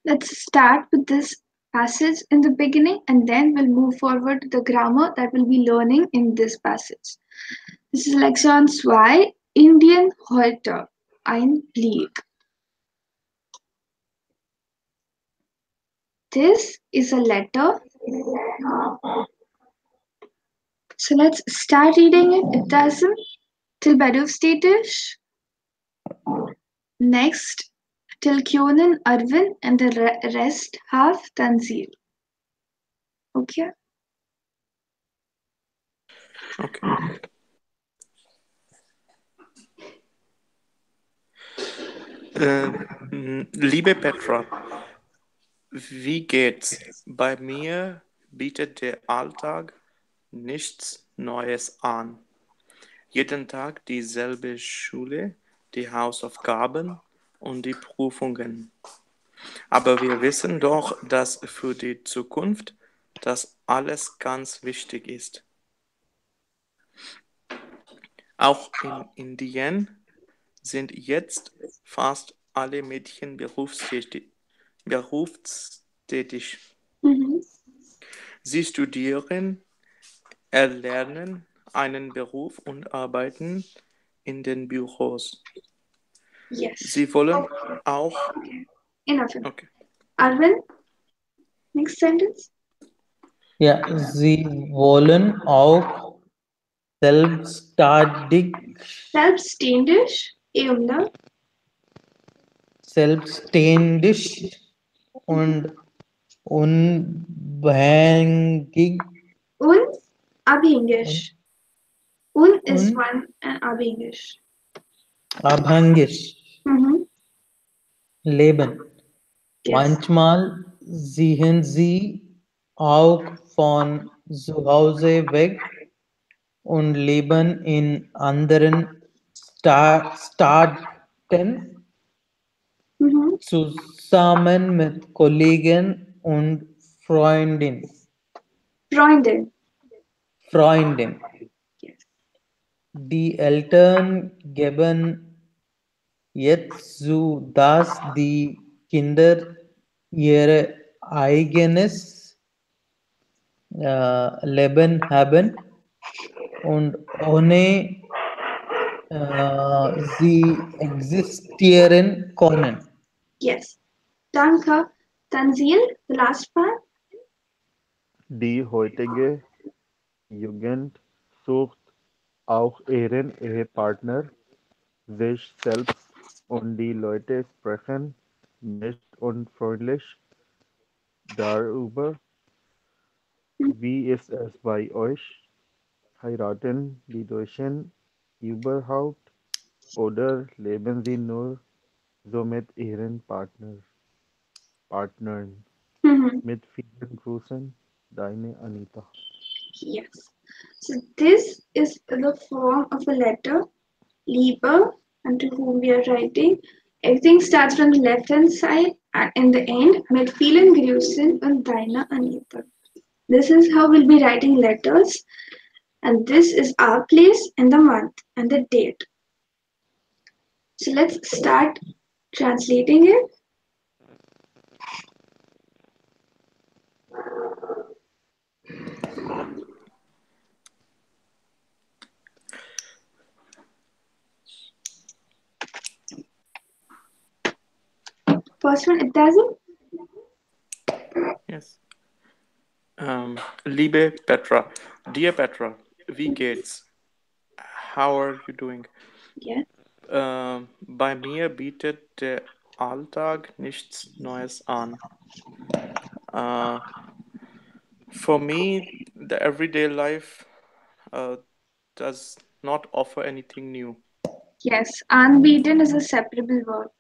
Let's start with this passage in the beginning and then we'll move forward to the grammar that we'll be learning in this passage. This is Lektion 2, Indien heute, ein Blick. This is a letter. So let's start reading it. It doesn't. Tillberufstätig. Next, Tilkyonen Arvin and the rest have Tanzil. Okay? Okay. Liebe Petra, wie geht's? Bei mir bietet der Alltag nichts Neues an. Jeden Tag dieselbe Schule, die Hausaufgaben und die Prüfungen. Aber wir wissen doch, dass für die Zukunft das alles ganz wichtig ist. Auch in Indien sind jetzt fast alle Mädchen berufstätig. Mhm. Sie studieren, erlernen einen Beruf und arbeiten in den Büros. Yes. Sie wollen auch. Okay. Enough. Okay. Arvin, next sentence. Ja, sie wollen auch selbstständig, Selbstständig. Eumla. selbstständig und unabhängig Unabhängig. Un is und one and abhängig. abhängig Mhm. leben. Yes. Manchmal ziehen sie auch von zu Hause weg und leben in anderen Staaten Mhm. zusammen mit Kollegen und Freundin. Freundin. Freundin. Yes. Die Eltern geben jetzt zu, dass die Kinder ihr eigenes Leben haben und ohne sie existieren können. Yes. Danke. Tanzil, the last part. Die heutige Jugend sucht auch ihren Ehepartner sich selbst und die Leute sprechen nicht unfreundlich darüber. Wie ist es bei euch? Heiraten die Deutschen überhaupt oder leben sie nur so mit ihren Partnern? Mhm. Mit vielen Grüßen, deine Anita. Yes. So this is the form of a letter. Liebe, and to whom we are writing. Everything starts from the left hand side and in the end, mit vielen Grüßen und deiner Anita. This is how we'll be writing letters, and this is our place and the month and the date. So let's start translating it. First one, it doesn't. Yes. Liebe Petra, dear Petra, wie geht's? How are you doing? Yeah. Bei mir bietet der Alltag nichts Neues an. For me, the everyday life does not offer anything new. Yes, unbeaten is a separable verb.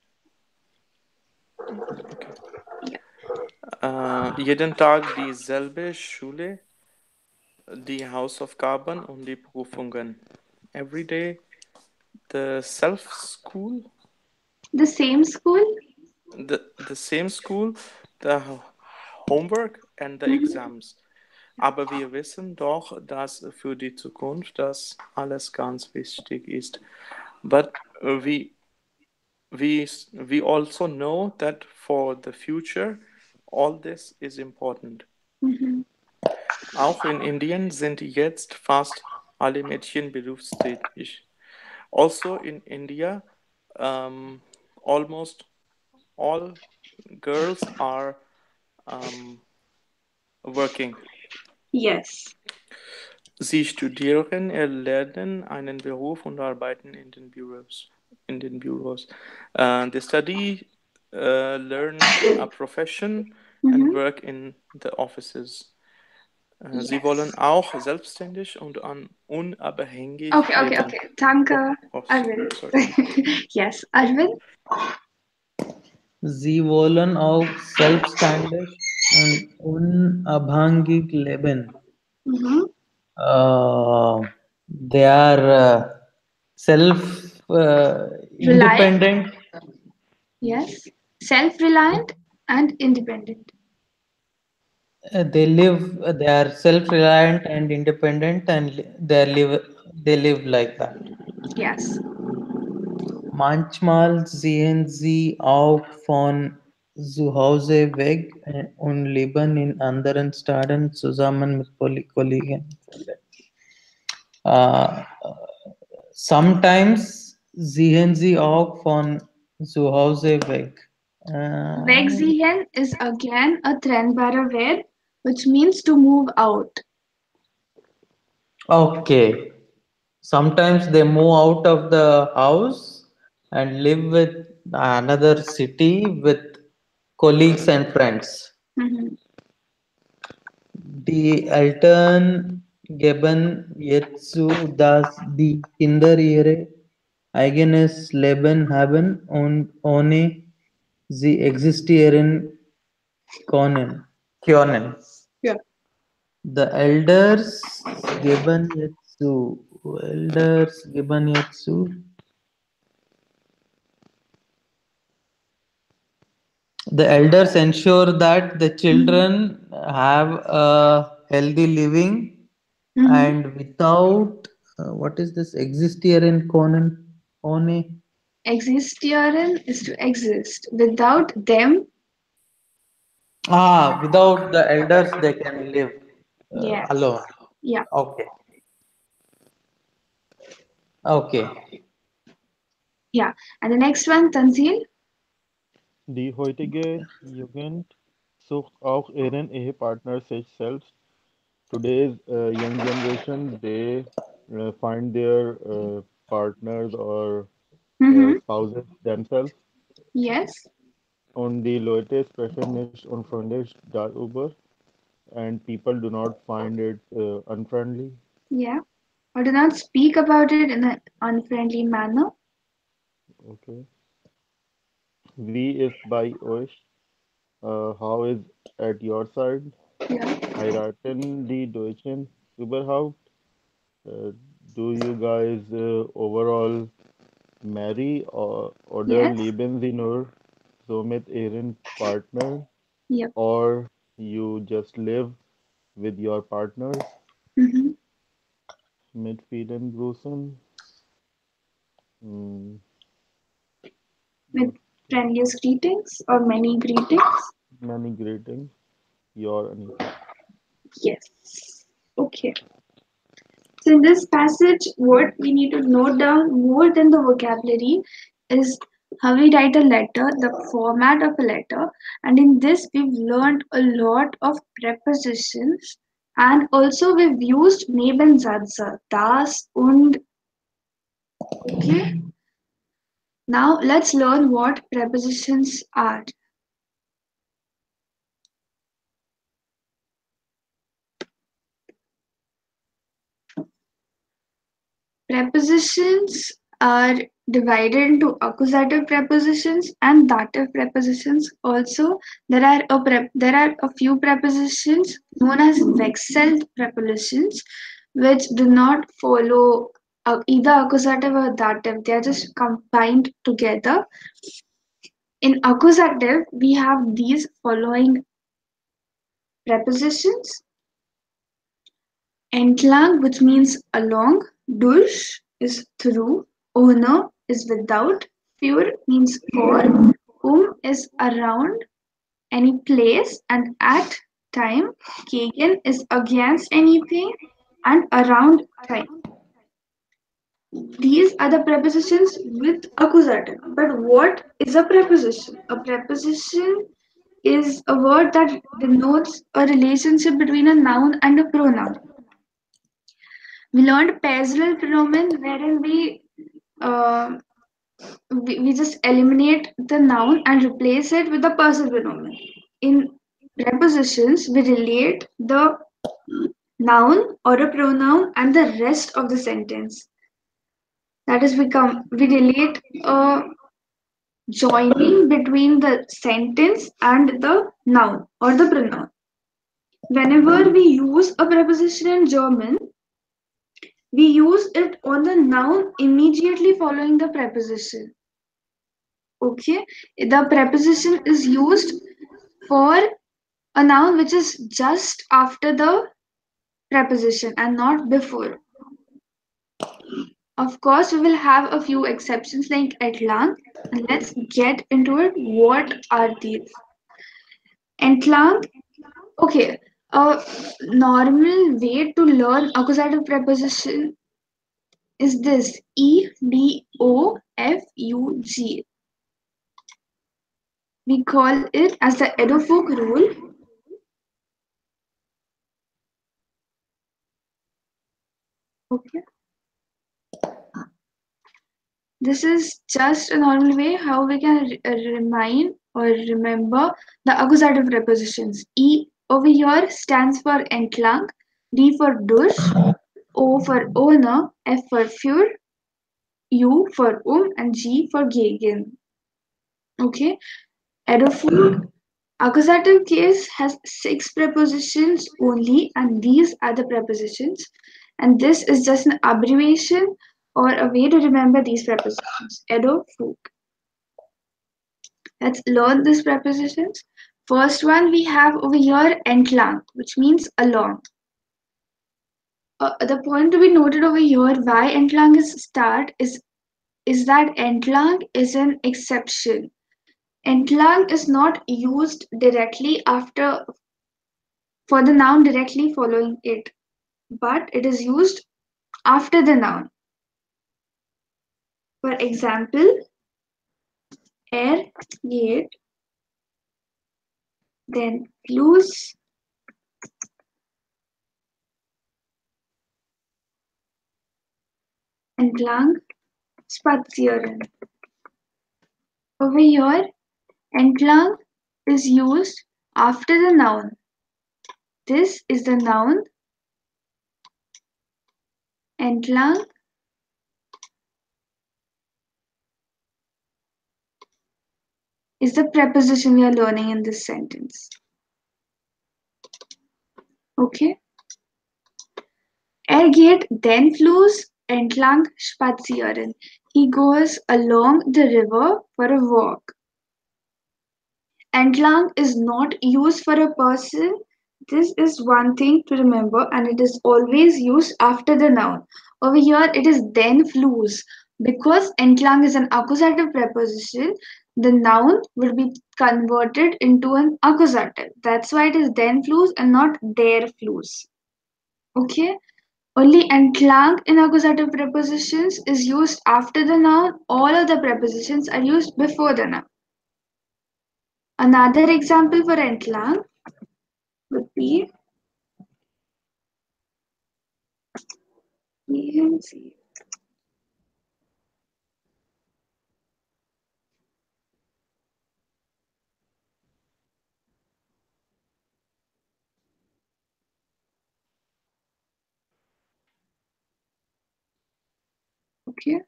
Okay. Yeah. Jeden Tag dieselbe Schule, die Hausaufgaben und die Prüfungen. Every day, the self-school, The same school. the same school, the homework and the Mhm. exams. Aber wir wissen doch, dass für die Zukunft das alles ganz wichtig ist. But we we also know that for the future all this is important. Mhm. Auch in Indien sind jetzt fast alle Mädchen berufstätig. Also in India, almost all girls are um, working. Yes. Sie studieren, erlernen einen Beruf und arbeiten in den Büros. In den Büros. They study, learn a profession and Mhm. work in the offices. Sie wollen Yes. auch selbstständig und unabhängig Okay, okay, leben. okay. Oh, Danke. oh, I will. sorry. Yes, Arvind. Sie wollen auch selbstständig und unabhängig leben. Mhm. They are self Reliant. independent. Yes. Self-reliant and independent. They are self-reliant and independent, and they live like that. Yes. Manchmal sehen sie auch von zu Hause weg und leben in anderen Städten zusammen mit Kollegen. Äh, Sometimes sehen sie auch von zu Hause weg. Wegsehen is again a trennbare verb which means to move out. Okay. Sometimes they move out of the house and live with another city with colleagues and friends. Mhm. Die Eltern geben jetzt dass die Kinder ihre eigenes Leben haben und ohne sie existieren können. Yeah. The elders geben jetzt the elders ensure that the Mhm. children have a healthy living Mhm. and without what is this existieren können ohne Existieren is to exist. Without them, without the elders they can live yes. alone. Yeah. Okay. Okay. Yeah. And the next one, Tanzil. Die heutige Jugend sucht auch ihren Ehepartner sich selbst. Today's young generation, they find their partners or Mm-hmm. spouses themselves Yes. on the latest fashion is unfriendly Uber, and people do not find it unfriendly. Yeah. Or do not speak about it in an unfriendly manner. Okay. V is by Oish. How is at your side? Yeah. Heiraten die Deutschen überhaupt? Uh, do you guys overall marry oder Yes. leben Sie nur so mit Ihren Partner, Yep. or you just live with your partners? Mm-hmm. Mit vielen Grüßen. Hmm, With okay. friendliest greetings or many greetings. Many greetings. Your Anita. Yes. Okay. So in this passage, what we need to note down more than the vocabulary is how we write a letter, the format of a letter, and in this we've learned a lot of prepositions and also we've used Nebensatze, das und. Okay. Now let's learn what prepositions are. Prepositions are divided into accusative prepositions and dative prepositions. Also, there are a few prepositions known as vexilled prepositions, which do not follow either accusative or dative. They are just combined together. In accusative, we have these following prepositions: entlang, which means along; durch is through; ohne is without; Für means for, is around any place and at time. Gegen is against anything and around time. These are the prepositions with accusative. But what is a preposition? A preposition is a word that denotes a relationship between a noun and a pronoun. We learned personal pronoun wherein uh, we just eliminate the noun and replace it with the personal pronoun. In prepositions, we relate the noun or a pronoun and the rest of the sentence. That is, we relate a joining between the sentence and the noun or the pronoun. Whenever we use a preposition in German, we use it on the noun immediately following the preposition. Okay, the preposition is used for a noun which is just after the preposition and not before. Of course, we will have a few exceptions like entlang, and let's get into it. What are these? Entlang, okay, a normal way to learn accusative preposition is this: EDOFUG. We call it as the Edofug rule. Okay, this is just a normal way how we can remind or remember the accusative prepositions. E over here stands for entlang, D for durch, O for owner, F for für, U for and G for gegen. Okay, Edofug accusative case has 6 prepositions only, and these are the prepositions. And this is just an abbreviation or a way to remember these prepositions. Edofug. Let's learn these prepositions. First one we have over here entlang, which means along. The point to be noted over here why entlang is start is that entlang is an exception. Entlang is not used directly after for the noun directly following it, but it is used after the noun. For example, er geht, then plus entlang spazieren. Over here, entlang is used after the noun. This is the noun. Entlang is the preposition we are learning in this sentence. Okay. Er geht den Fluss entlang spazieren. He goes along the river for a walk. Entlang is not used for a person. This is one thing to remember, and it is always used after the noun. Over here, it is den Fluss. Because entlang is an accusative preposition, the noun will be converted into an accusative. That's why it is den Fluss and not der Fluss. Okay? Only entlang in accusative prepositions is used after the noun. All of the prepositions are used before the noun. Another example for entlang would be see. Okay.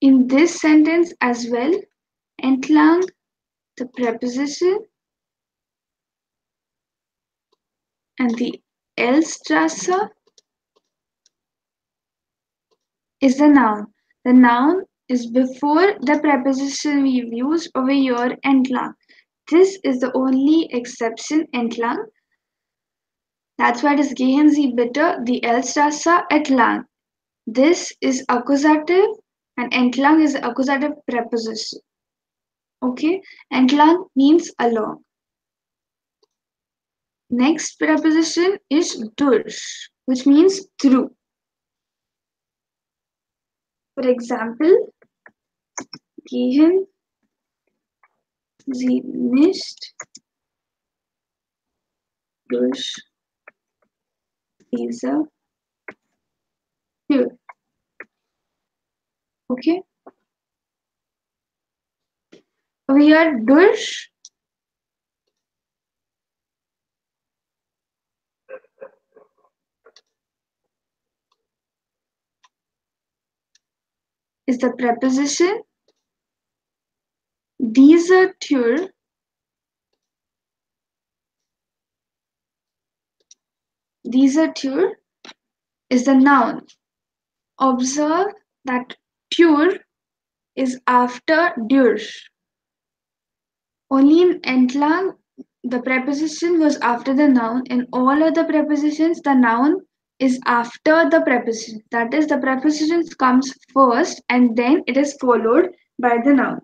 In this sentence as well, entlang, the preposition, and the Elstrasse is the noun. The noun is before the preposition we've used over here, entlang. This is the only exception, entlang, That's why it is gehen Sie bitte die Elstraße entlang. This is accusative and entlang is accusative preposition. Okay, entlang means along. Next preposition is durch, which means through. For example, gehen Sie nicht durch diese Tür. Okay, over here durch is the preposition. Diese Tür is the noun. Observe that Tür is after durch. Only in entlang, the preposition was after the noun. In all other prepositions, the noun is after the preposition. That is, the preposition comes first and then it is followed by the noun.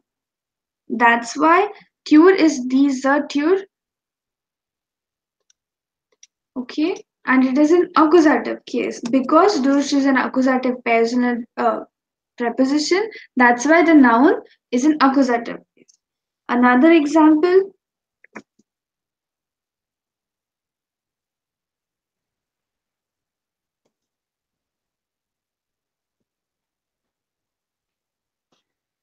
That's why Tür is diese Tür. Okay, and it is an accusative case because durch is an accusative personal preposition. That's why the noun is an accusative case. Another example,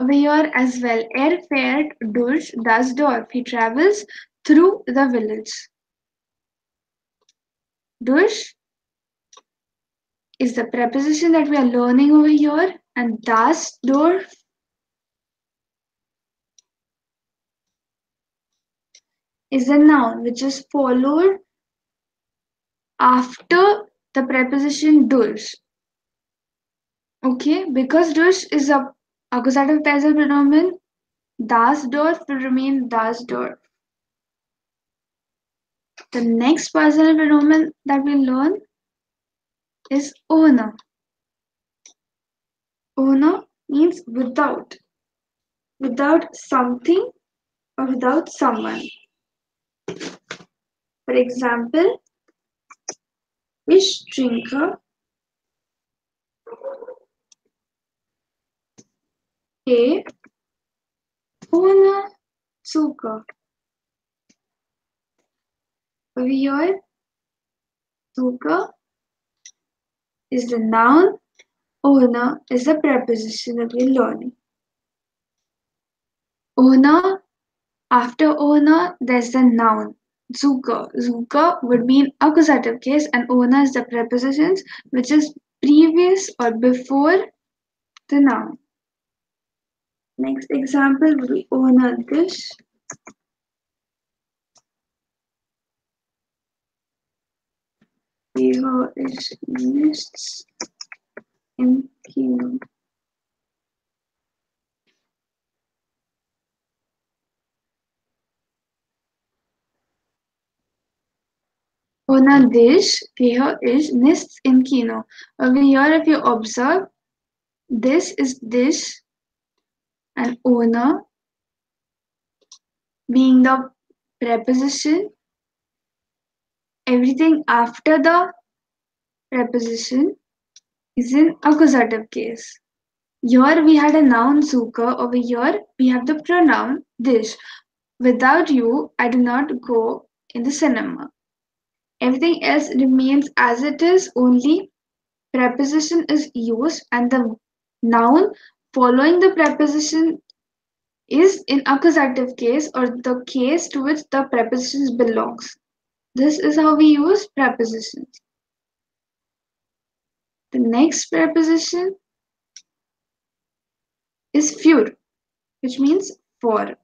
over here as well. Er fährt durch das Dorf. He travels through the village. Durch is the preposition that we are learning over here, and das Dorf is a noun which is followed after the preposition durch. Okay, because durch is a accusative passive pronoun, das Dorf will remain das Dorf. The next personal pronoun that we learn is ohne. Ohne means without something or without someone. For example, ich trinke Tee ohne Zucker. Over here, Zucker is the noun, ohne is the preposition that we're learning. Ohne, after ohne, there's the noun. Zucker. Zucker would be in accusative case and ohne is the prepositions which is previous or before the noun. Next example will be ohne dich. Hier ist nichts im Kino. Ohne dich, here is nichts im Kino. Over here, if you observe, this is this and ohne being the preposition. Everything after the preposition is in accusative case. Here we had a noun Zucker. Over here we have the pronoun this. Without you, I do not go in the cinema. Everything else remains as it is, only preposition is used and the noun following the preposition is in accusative case or the case to which the preposition belongs. This is how we use prepositions. The next preposition is für, which means for.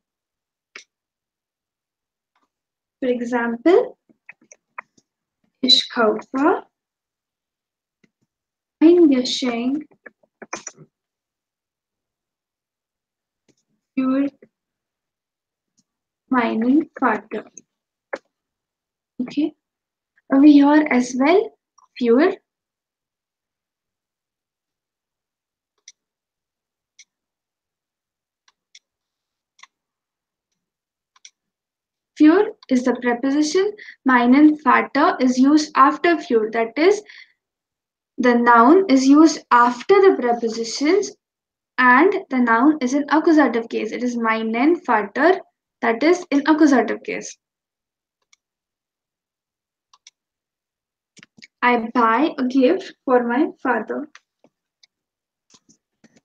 For example, ich kaufe ein Geschenk für meinen Vater. Okay. Over here as well, fewer. Fewer is the preposition. Meinen Vater is used after fewer. That is, the noun is used after the prepositions and the noun is in accusative case. It is meinen Vater, that is in accusative case. I buy a gift for my father.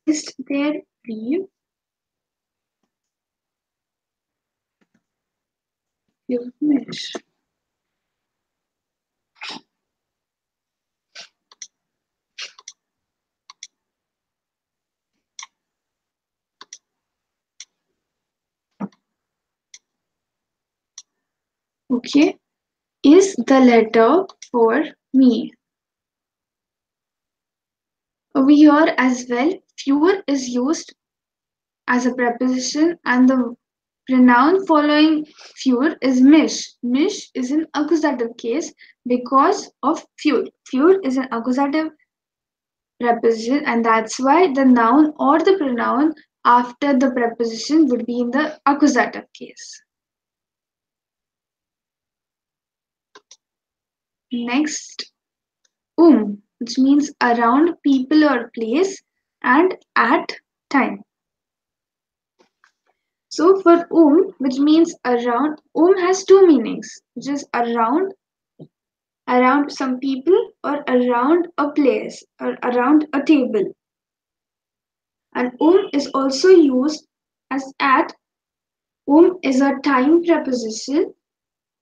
Is there brief? You finish. Okay. Is the letter for me? Over here as well, fewer is used as a preposition and the pronoun following fewer is mish. Mish is an accusative case because of fewer. Fewer is an accusative preposition and that's why the noun or the pronoun after the preposition would be in the accusative case. Next, which means around people or place and at time. So for which means around, has two meanings, which is around some people or around a place or around a table. And is also used as at. Is a time preposition,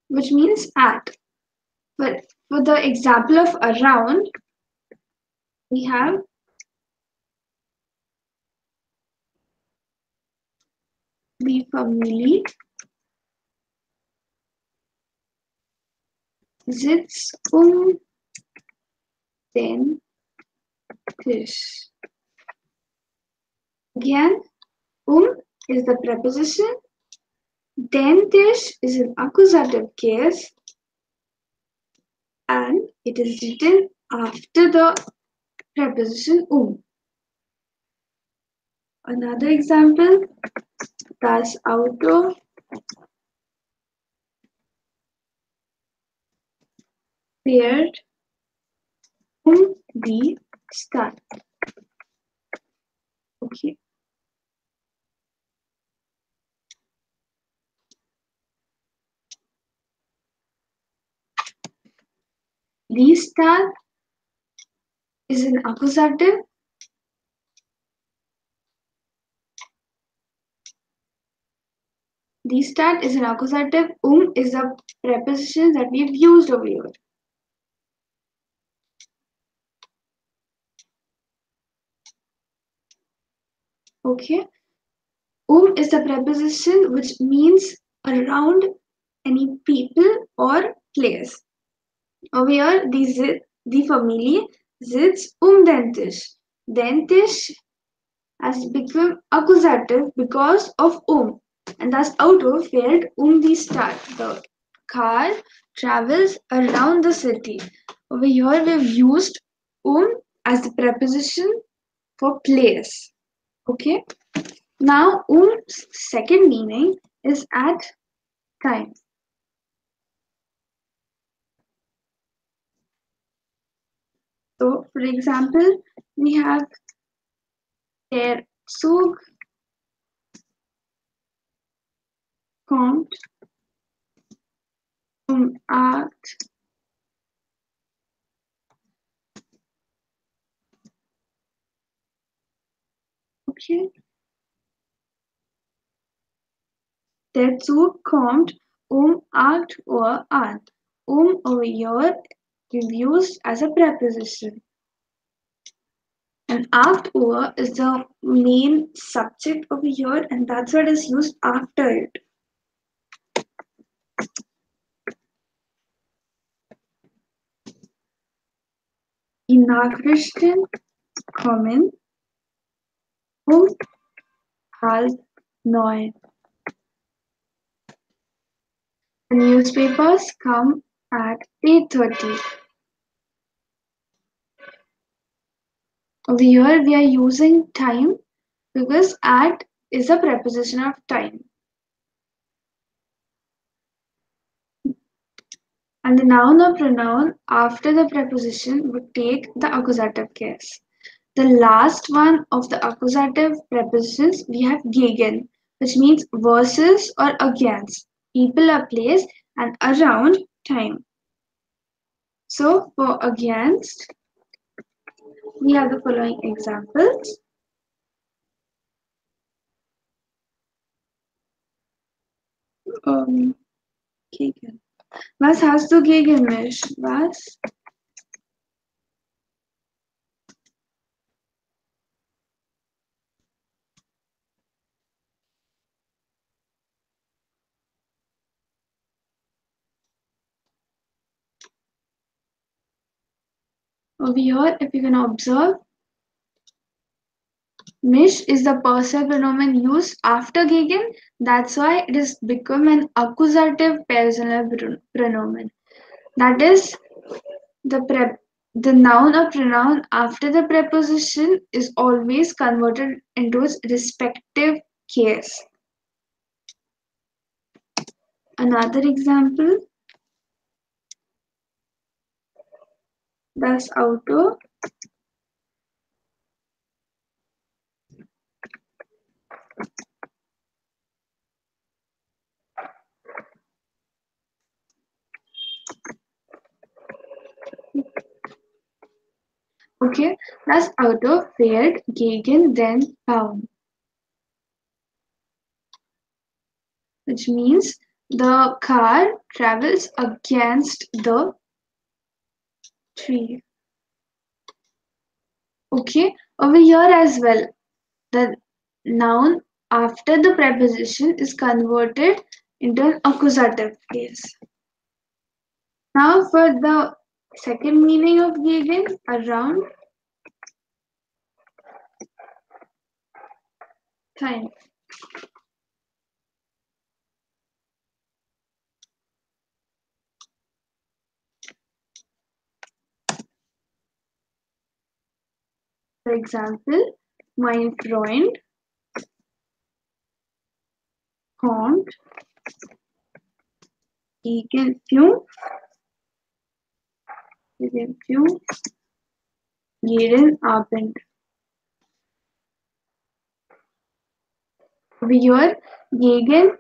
which means at. But for the example of around, we have the family sitz den Tisch. Again, is the preposition. Den Tisch is an accusative case and it is written after the preposition Another example, das Auto fährt die Stadt. Okay. Die Stadt is an accusative. Die Stadt is an accusative. Is a preposition that we've used over here. Okay. Is the preposition which means around any people or place. Over here, die Familie sitzt den Tisch. Den Tisch has become accusative because of and das Auto fährt die Stadt. The car travels around the city. Over here, we've used as the preposition for place. Okay. Now, second meaning is at time. So, for example, we have der Zug kommt 8. Okay. Der Zug kommt 8 Uhr an. Over here is used as a preposition. And 8 Uhr is the main subject over here, and that's what is used after it. Die Nachrichten kommen 8:30. The newspapers come at 8:30. Over here we are using time because at is a preposition of time. And the noun or pronoun after the preposition would take the accusative case. The last one of the accusative prepositions we have gegen, which means versus or against, people or place, and around time. So for against, we have the following examples. Um, gegen. Was hast du gegen mich? Was? Over here, if you can observe, mich is the personal pronoun used after gegen. That's why it has become an accusative personal pronoun. That is, the noun or pronoun after the preposition is always converted into its respective case. Another example, das Auto. Okay, das Auto fährt gegen den Baum, which means the car travels against the tree. Okay, over here as well, the noun after the preposition is converted into an accusative case. Now for the second meaning of gegen, around time. For example, mein Freund kommt gegen 5 jeden Abend. Over here, gegen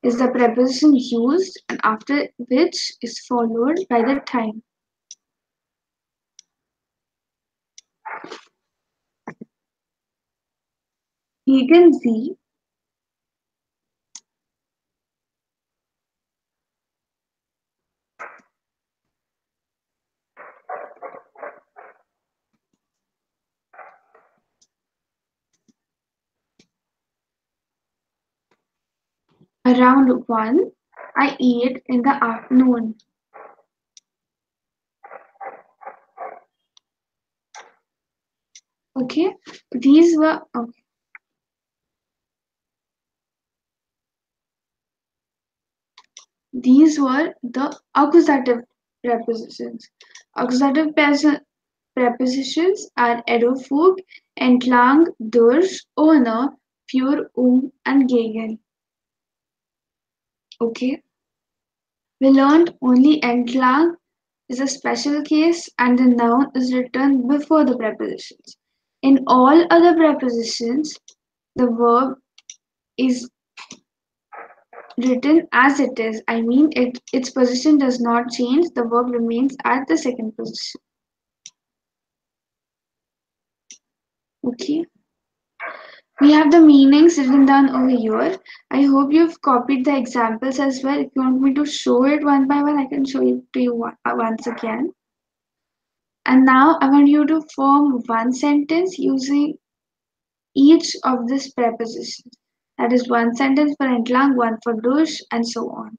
is the preposition used and after which is followed by the time. Gegen sie around 1, I eat in the afternoon. Okay, these were okay. These were the accusative prepositions. Accusative prepositions are erofug, entlang, durch, ohne, für, and gegen. Okay, we learned only entlang is a special case and the noun is written before the prepositions. In all other prepositions, the verb is written as it is. I mean, its position does not change. The verb remains at the second position. Okay. We have the meanings written down over here. I hope you've copied the examples as well. If you want me to show it one by one, I can show it to you once again. And now I want you to form one sentence using each of these prepositions. That is one sentence for entlang, one for durch, and so on.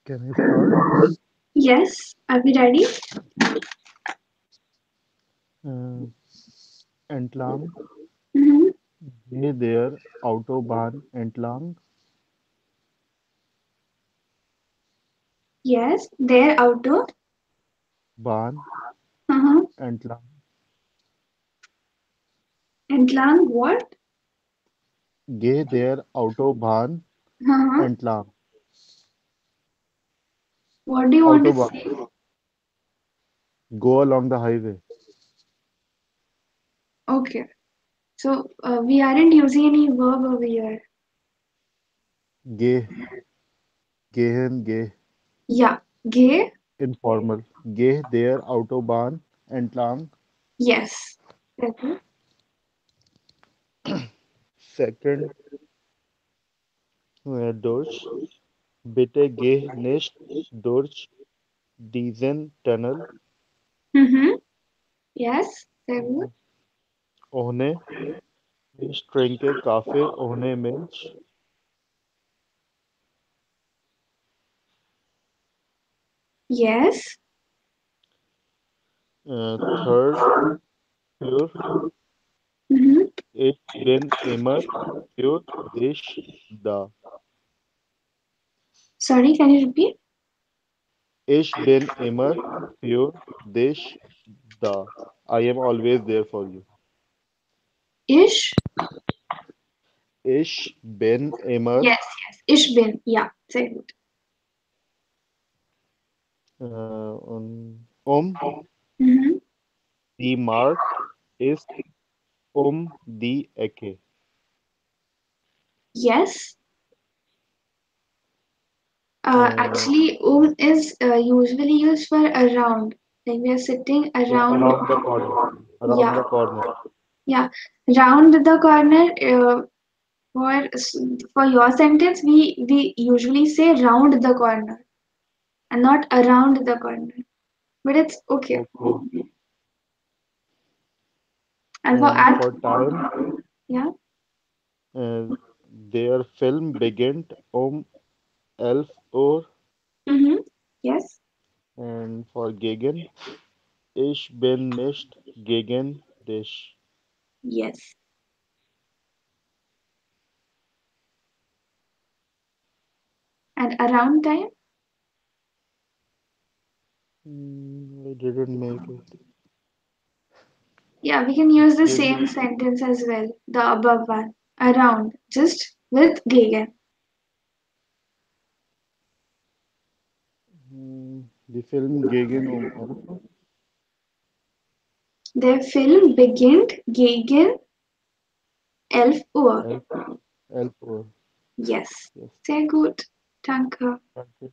Can I start? Yes, are we ready? Uh, Entlang, Mm-hmm. geh der Autobahn entlang, Yes, there outdoor. Bahn Uh-huh. entlang, Entlang what? geh der Autobahn Uh-huh. entlang, What do you want to Autobahn, say? go along the highway, Okay. So we aren't using any verb over here. geh, gehen, geh, Yeah. Gay? informal, geh der Autobahn entlang, Yes. Okay. second, durch, bitte geh nicht durch diesen Tunnel, Mm-hmm. Yes. Very ohne, ich trinke Kaffee ohne Milch, Yes. third, für, Mm-hmm. ich bin immer für dich da. Sorry, can you repeat? Ich bin immer für dich da. I am always there for you. Ish? Ich bin immer Yes, yes. Ich bin. Yeah. Very good. Mm-hmm. die Markt ist die Ecke. Yes. Uh, Actually, is usually used for around. Like we are sitting yeah, around. around the corner. Around Yeah. the corner. Yeah. Round the corner. For for your sentence, we usually say round the corner and not around the corner. But it's okay. Okay. And for And at, for time, yeah. uh, their film began 11 Uhr. Mm-hmm. Yes. And for gegen, ich bin nicht gegen dich. Yes. And around time, I didn't make it. yeah, we can use the Give same me sentence as well, the above one. Around, just with gegen. the film gegen 11 Uhr. Der Film beginnt gegen 11 Uhr. 11, 11 Uhr. Yes. Yes. Sehr gut. Danke. Thank you.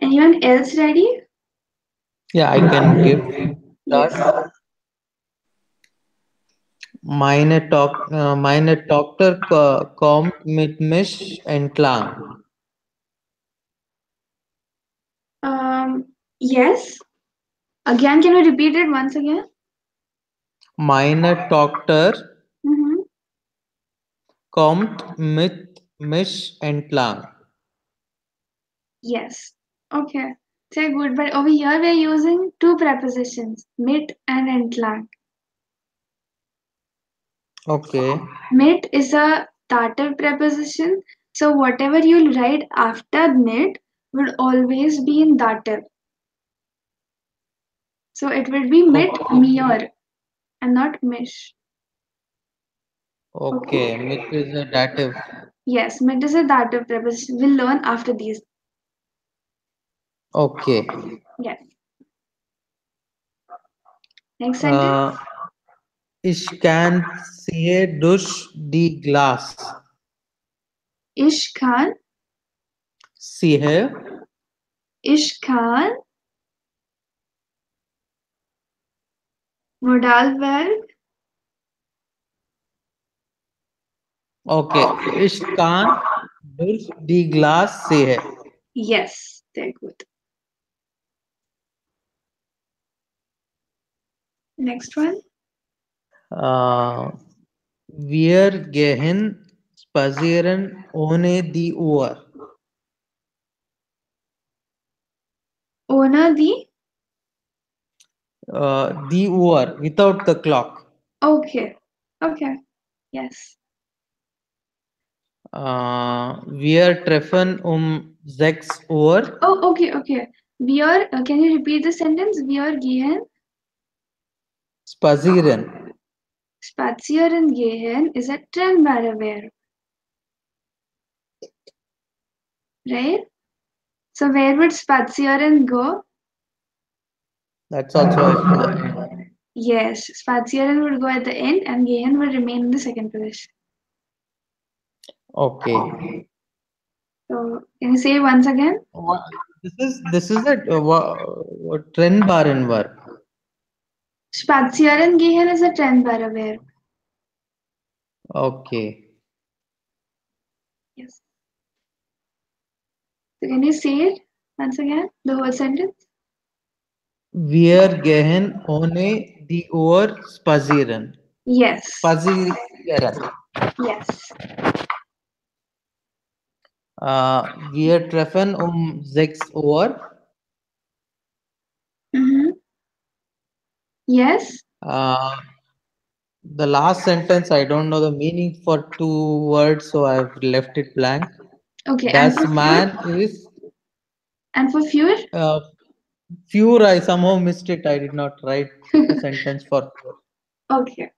Anyone else ready? Yeah, I can give Yes. start. Meine Tochter kommt mit mich entlang. Yes. Again, can we repeat it once again? Meine Tochter Mm-hmm. kommt mit mich entlang. Yes. Okay. Sehr good. But over here we are using two prepositions, mit and entlang. Okay, Mit is a dative preposition. So whatever you'll write after mit would always be in dative. So it will be mit okay, mir and not mish. okay. Okay. Mit is a dative. Yes, mit is a dative preposition. We'll learn after these. Okay. Yes. Next sentence. Uh, ich kann sehe durch die Glas. Ich kann. Sehe, Ich kann. Modalverb. okay. Ich kann durch die Glas sehen. Yes. Very good. Next one. Uh, wir gehen spazieren ohne die Uhr. Owner the. Die Uhr, without the clock. Okay. Okay. Yes. Wir treffen 6 Uhr. Oh, okay, okay. Wir, can you repeat the sentence? Wir gehen Spazieren. spazieren gehen is a trennbare verb, right? So where would spazieren go? That's also at the end. Yes, spazieren would go at the end and gehen would remain in the second position. Okay. So can you say it once again? Wha- this is a trennbaren verb. Spazieren gehen is a trennbare verb. Okay. Yes. So can you say it once again? The whole sentence? Wir gehen ohne die Uhr spazieren. Yes. Spazieren. Yes. Wir treffen 6 Uhr. Mm-hmm. Yes. Uh, the last sentence, I don't know the meaning for two words, so I've left it blank. Okay. Das man is And for fewer? pure. I somehow missed it. I did not write a sentence for pure. Okay.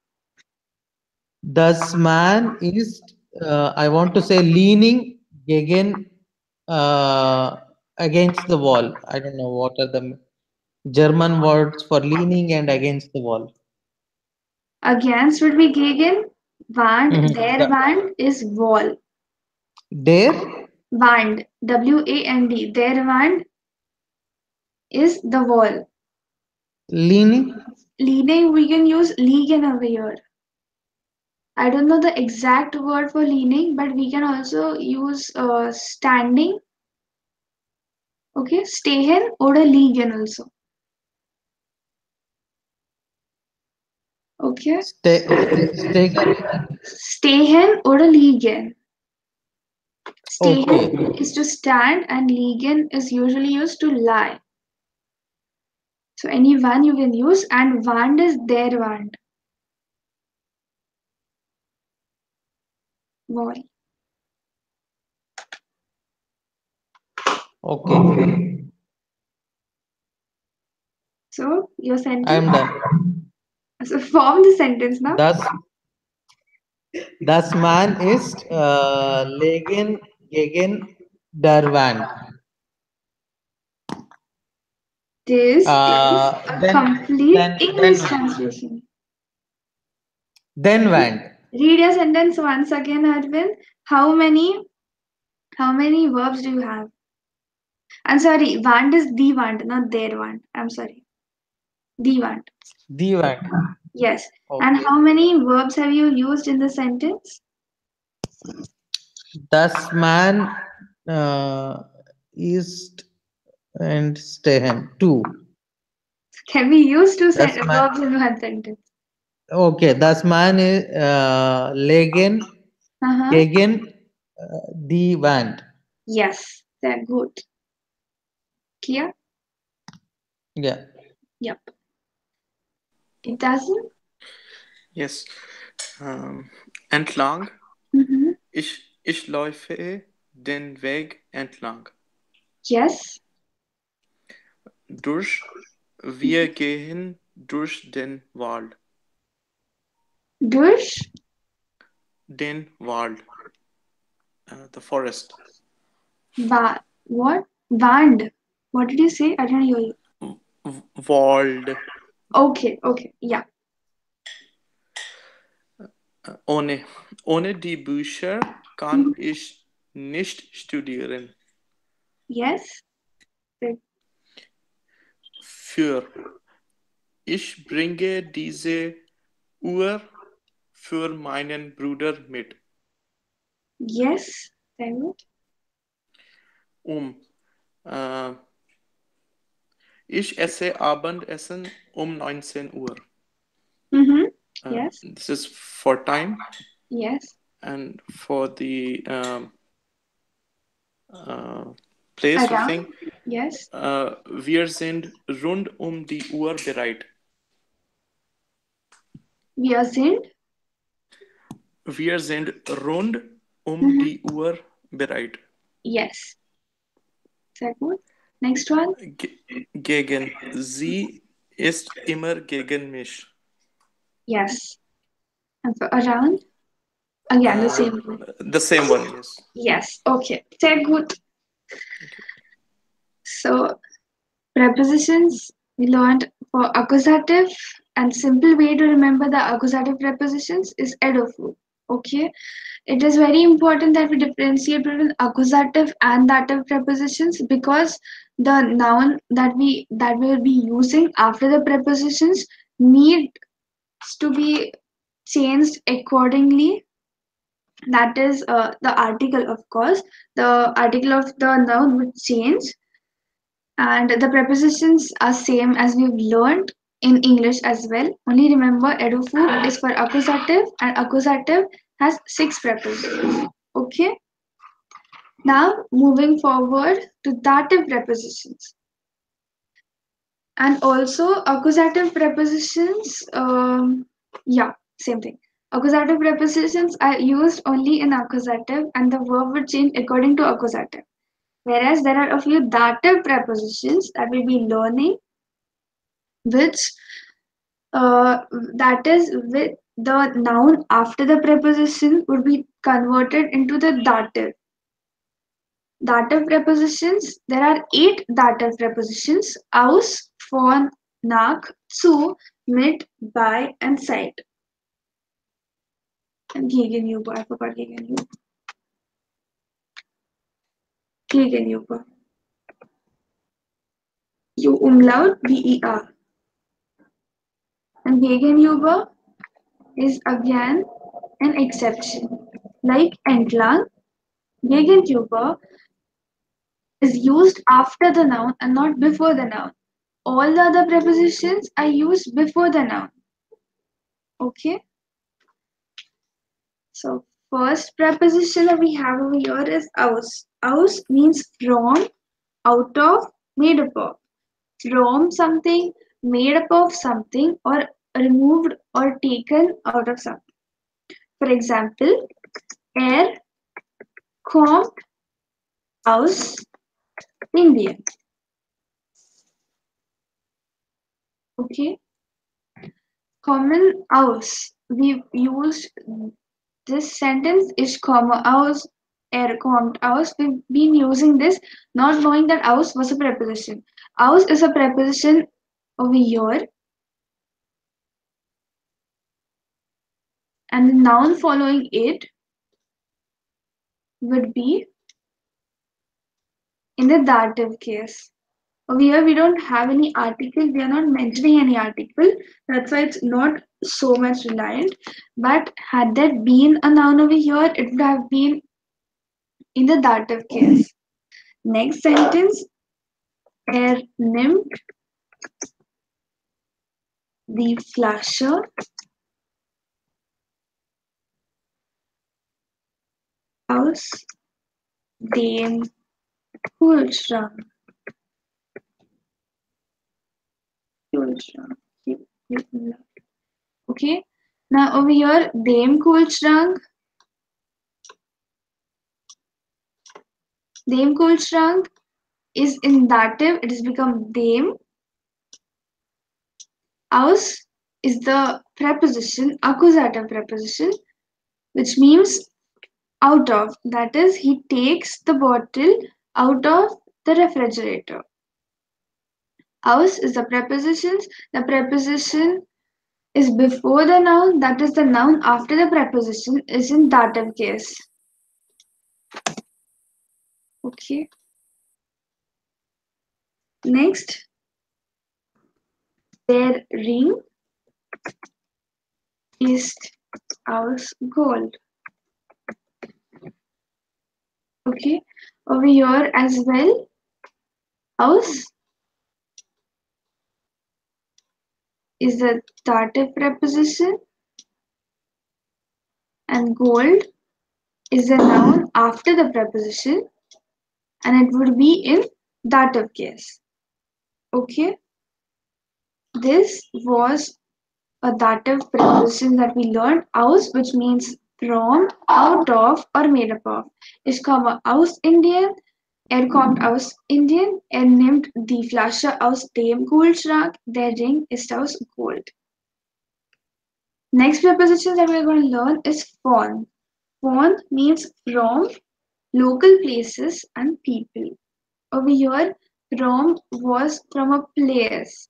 Das man is, I want to say, leaning gegen, against the wall. I don't know what are the German words for leaning and against the wall. Against would be gegen. Wand. Yeah. Their wand is wall. Der Wand. W-A-N-D. Their wand is the wall. leaning. Leaning, we can use liegen over here. I don't know the exact word for leaning, but we can also use standing. Okay, stehen oder liegen also. Okay, Stegen. stehen oder liegen. Okay. Stehen is to stand and liegen is usually used to lie. So any one you can use and wand is their wand. Wall. Okay. So your I sentence. am done. So form the sentence now. Das man ist legen gegen der Wand. This is a Then complete then English then translation. then Wand. Read your sentence once again, Arvind. How many verbs do you have? I'm sorry, want is the want, not their want. I'm sorry. The want. Die Wand. Yes. And Okay. how many verbs have you used in the sentence? Das man ist and stehen. Two. Can we use two Das man. verbs in one sentence? Okay. Das man is legen Uh-huh. gegen die Wand. Yes. They're good. Clear? Yeah. Yep. It doesn't? Yes. Entlang. Mm-hmm. Ich laufe den Weg entlang. Yes. Durch. Wir gehen durch den Wald. Durch? Den Wald. The forest. What? Wand. What did you say? I didn't hear you. Wald. Okay, okay. Yeah. Ohne die Bücher kann ich nicht studieren. Yes. Für. Ich bringe diese Uhr für meinen Bruder mit. Yes. Very good. Äh, ich esse Abendessen 19 Uhr. Mm-hmm. Yes. This is for time, Yes. and for the uh, place of Around. thing. Yes. Wir sind rund die Uhr bereit. Wir sind. Wir sind rund Mm-hmm. die Uhr bereit. Yes. Second. Next one. Gegen. Sie ist immer gegen mich. Yes. And for around. Again, the Uh, same one. the same one, yes. Yes. Okay. Sehr gut. Okay. So prepositions we learned for accusative, and simple way to remember the accusative prepositions is edofu. Okay. It is very important that we differentiate between accusative and dative prepositions, because the noun that we will be using after the prepositions needs to be changed accordingly. That is the article, of course. The article of the noun would change, and the prepositions are same as we've learned in English as well. Only remember, edufu is for accusative, and accusative has 6 prepositions. Okay. Now moving forward to dative prepositions, and also accusative prepositions. Yeah, same thing. Accusative prepositions are used only in accusative, and the verb would change according to accusative. Whereas there are a few dative prepositions that we'll be learning, which that is with the noun after the preposition would be converted into the dative. Dative prepositions, there are 8 dative prepositions: aus, von, nach, zu, mit, bei, and seit. And gegenüber, I forgot gegenüber. Gegenüber. U umlaut, ber. And gegenüber is again an exception. Like entlang, gegenüber is used after the noun and not before the noun. All the other prepositions are used before the noun. Okay. So first preposition that we have over here is aus. Aus means from, out of, made up of. From something, made up of something, or removed or taken out of something. For example, er kommt aus Indien. Okay. Kommen aus. We've used this sentence is komme aus, er kommt aus. We've been using this not knowing that aus was a preposition. Aus is a preposition over here, and the noun following it would be in the dative case. Over here, we don't have any article, we are not mentioning any article. That's why it's not so much reliant. But had there been a noun over here, it would have been in the dative case. Next sentence, er nimmt die Flasche aus dem Kühlschrank. Kühlschrank. Okay. Now over here, dem Kühlschrank. Dem Kühlschrank is in dative. It has become dem. Aus is the preposition, accusative preposition, which means out of. That is, he takes the bottle out of the refrigerator. Aus is the preposition. The preposition is before the noun, that is, the noun after the preposition is in dative case. Okay. Next, der Ring ist aus Gold. Okay. Over here as well, aus is the dative preposition, and gold is the noun after the preposition, and it would be in dative case. Okay, this was a dative preposition that we learned. Aus, which means from, out of, or made up of. Ich komme aus Indien. Kommt aus Indien. Nimmt die Flasche aus dem Kühlschrank. Der Ring ist aus Gold. Next preposition that we're going to learn is von. Von means from, local places, and people. Over here, from was from a place,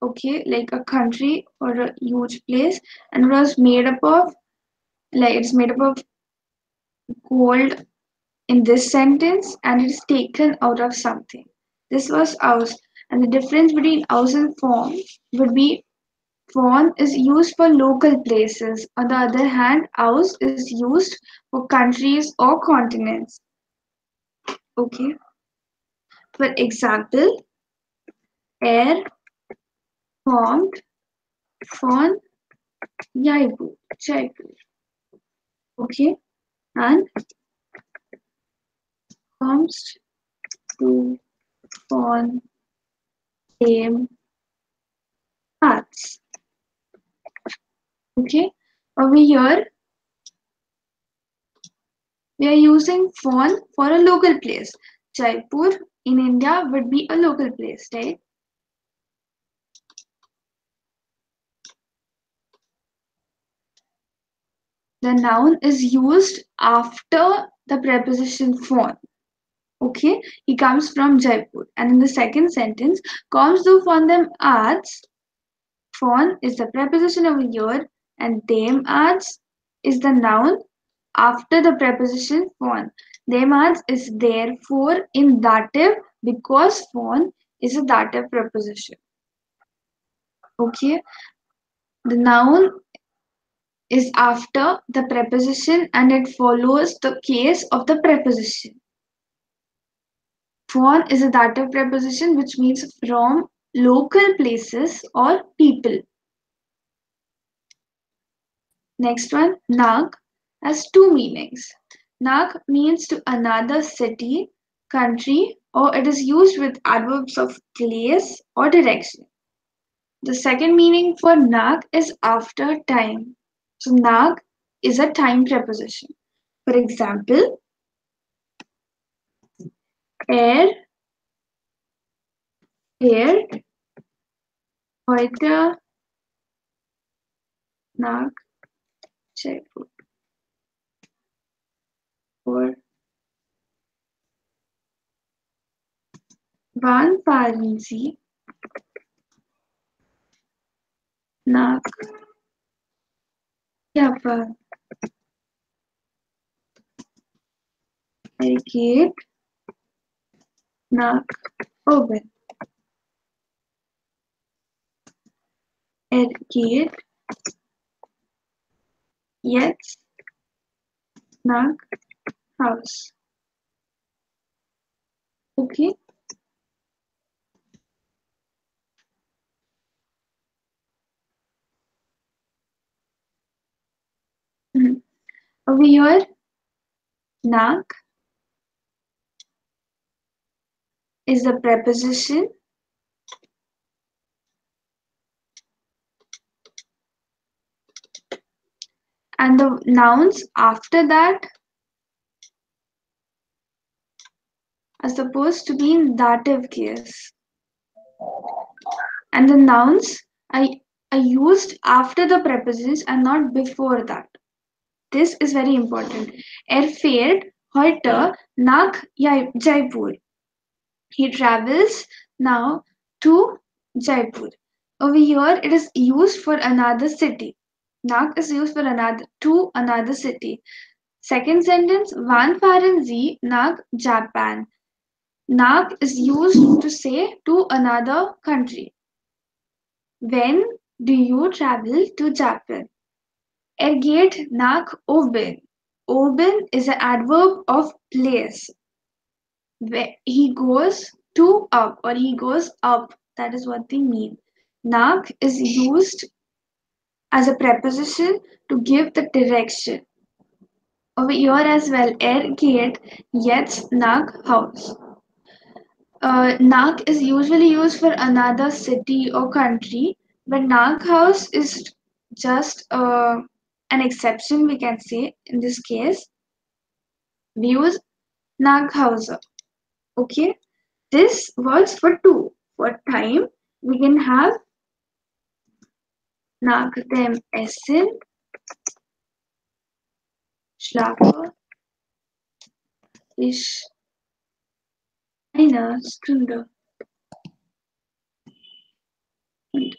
okay, like a country or a huge place, and was made up of, like it's made up of gold in this sentence, and it's taken out of something. This was aus, and the difference between aus and von would be von is used for local places. On the other hand, aus is used for countries or continents. Okay. For example, er kommt von Jaipur. Okay, and comes to von dem Arts. Okay, over here we are using von for a local place. Jaipur in India would be a local place, right? The noun is used after the preposition von. Okay, he comes from Jaipur. And in the second sentence, comes to von dem Arts. Von is the preposition over here, and dem Arts is the noun after the preposition von. Dem Arts is therefore in dative because von is a dative preposition. Okay, the noun is after the preposition and it follows the case of the preposition. Von is a dative preposition which means from local places or people. Next one, Nag has two meanings. Nag means to another city, country, or it is used with adverbs of place or direction. The second meaning for Nag is after time. So Nag is a time preposition. For example, er fährt heute nach Jaipur. Or wann fahren Sie nach Japan? Er geht nach oben. Er geht jetzt nach Haus. Okay. Over here, nach is the preposition and the nouns after that are supposed to be in dative case. And the nouns are used after the prepositions and not before that. This is very important. Er fährt heute nach Jaipur. He travels now to Jaipur. Over here, it is used for another city. Nach is used for another city. Second sentence, wann fahren Sie nach Japan? Nach is used to say to another country. When do you travel to Japan? Er geht nach oben. Oben is an adverb of place. Where he goes to up or he goes up. That is what they mean. Nak is used as a preposition to give the direction. Over here as well, air gate, yet Nak house. Nak is usually used for another city or country, but Nak house is just an exception, we can say. In this case, we use Nag house. Okay, this works for two. For time, we can have Nag dem essen, schlafe ich eine Stunde und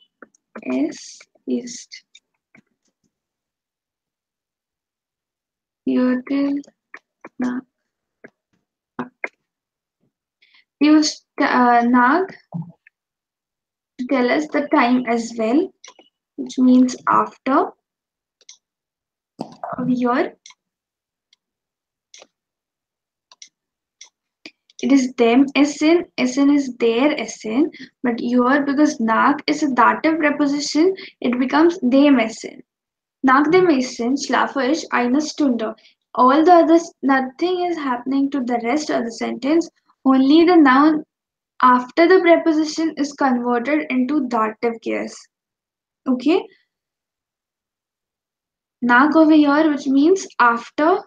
es ist Viertel nach. We use Nag to tell us the time as well, which means after. Here, it is them essen, essen is their essen, but here because Nag is a dative preposition, it becomes them essen. Nach dem Essen schlafe ich eine Stunde. All the others, nothing is happening to the rest of the sentence. Only the noun after the preposition is converted into dative case. Okay? Nach over here, which means after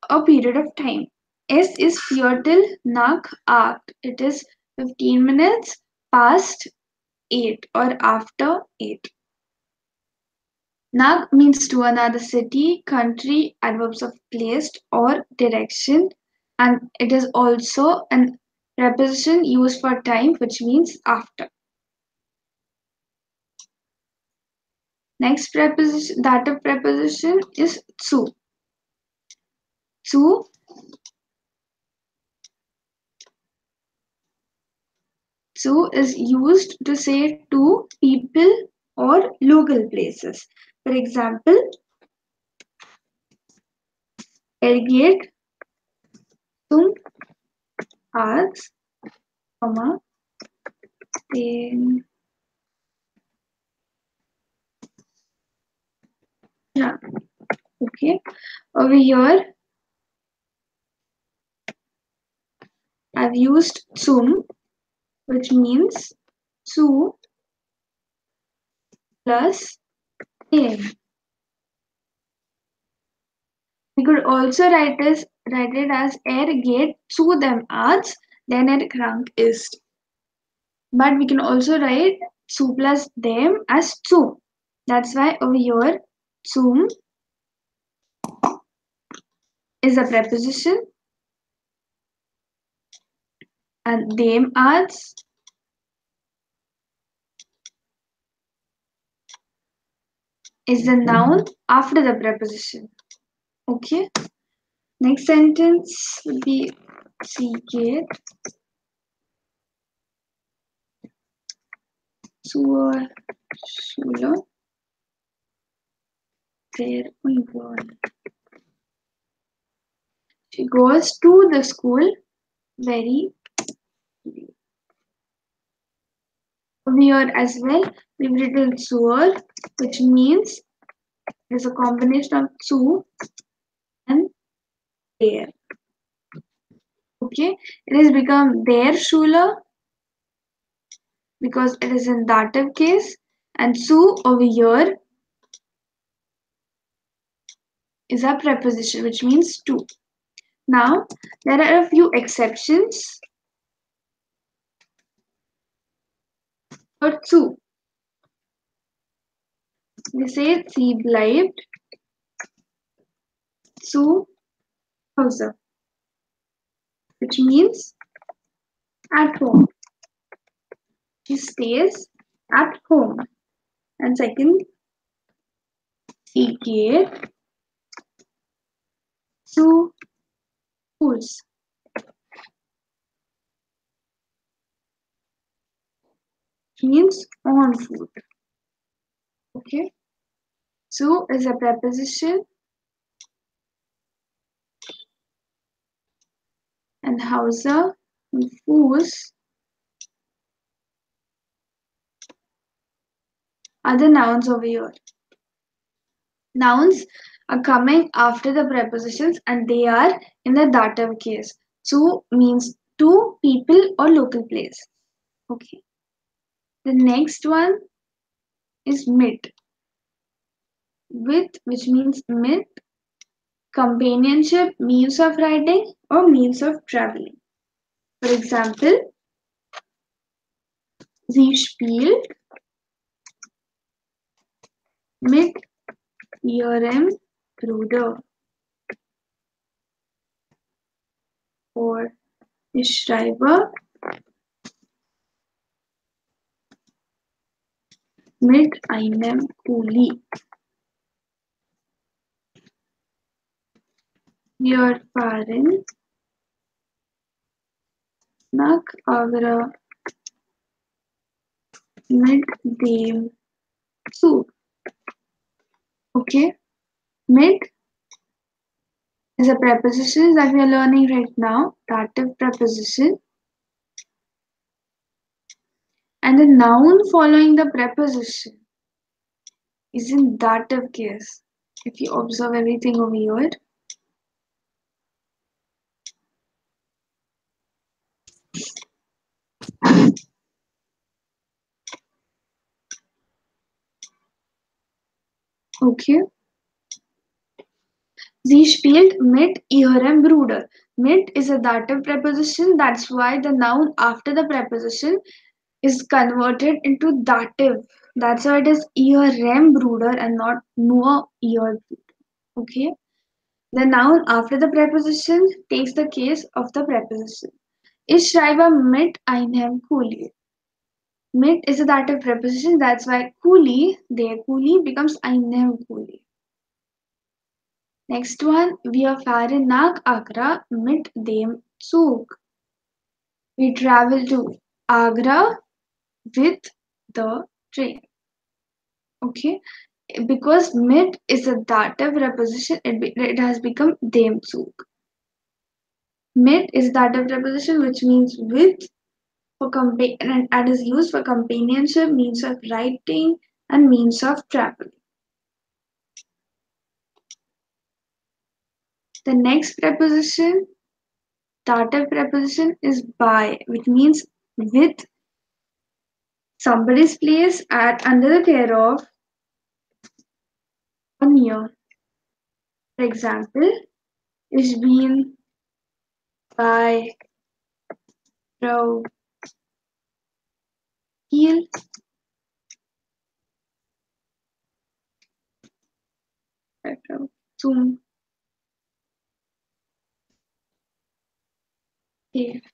a period of time. Es ist Viertel nach 8. It is 15 minutes past 8 or after 8. Nag means to another city, country, adverbs of placed or direction, and it is also a preposition used for time, which means after. Next preposition, dative preposition is zu. Zu, zu is used to say to people or local places. For example, er geht zum Arzt, den ja, okay. Over here, I've used zum, which means zu plus dem. We could also write it as er geht zu dem Arzt, then er krank ist. But we can also write zu plus dem as zu. That's why over here zum is a preposition and dem Arzt is the noun after the preposition. Okay. Next sentence would be sie geht zur Schule der Union. She goes to the school very early. Here as well, we've written zur, which means there's a combination of zu and der. Okay, it has become their Schule because it is in dative case, and zu over here is a preposition which means to. Now, there are a few exceptions for zu. We say sie bleibt zu Hause, which means at home. She stays at home. And second, sie geht zu Fuß. Means on foot. Okay. Zu is a preposition and Hause and Fuß are the nouns over here. Nouns are coming after the prepositions and they are in the dative case. Zu means to, people, or local place. Okay. The next one is mit. With, which means mit, companionship, means of riding, or means of traveling. For example, sie spielt mit ihrem Bruder. Or ich schreibe mit einem Kuli. Wir fahren nach Agra mit dem Zug. Okay, mit is a preposition that we are learning right now, dative preposition, and the noun following the preposition is in dative case. If you observe everything over here, okay. Sie spielt mit ihrem Bruder. Mit is a dative preposition. That's why the noun after the preposition is converted into dative. That's why it is ihrem Bruder and not nur ihr Bruder. Okay. The noun after the preposition takes the case of the preposition. Ich schreibe mit einem Kuli. Mit is a dative preposition. That's why Kuli, der Kuli becomes einem Kuli. Next one, wir fahren nach Agra mit dem Zug. We travel to Agra with the train. Okay, because mit is a dative preposition, it has become dem Zug. Mit is dative preposition, which means with for and is used for companionship, means of writing, and means of travel. The next preposition, dative preposition, is by, which means with somebody's place at under the care of or near. For example, ich bin bei Frau Kiel, bei Frau zum Telefon.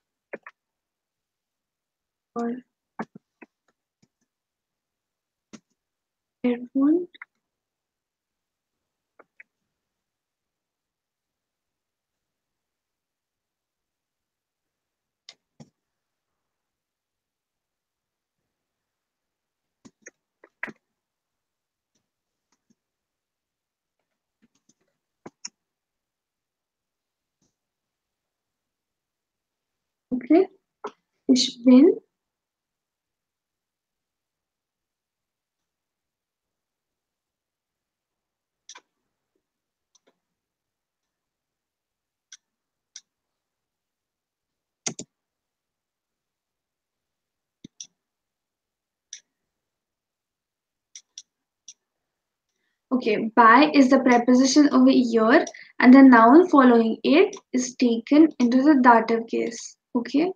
Okay, ich bin okay. By is the preposition over here, and the noun following it is taken into the dative case. Okay,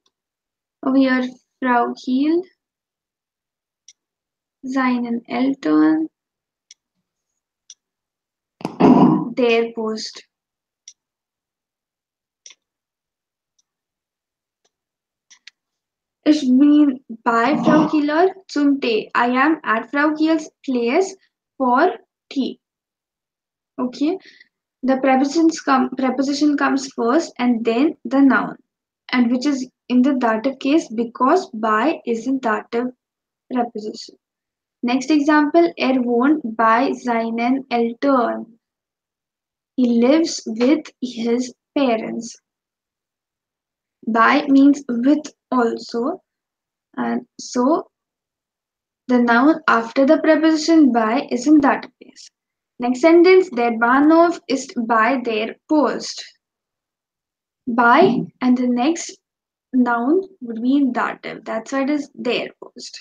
over here, Frau Kiel, seinen Eltern, their post. Ich bin bei Frau Kieler zum Tee. I am at Frau Kiel's place for tea. Okay, the preposition comes first and then the noun, and which is in the dative case because by is in dative preposition. Next example, wohnt bei seinen Eltern. He lives with his parents. By means with also, and so The noun after the preposition by is in dative case. Next sentence, der Bahnhof ist bei der Post. By and the next noun would be in dative. That's why it is der Post.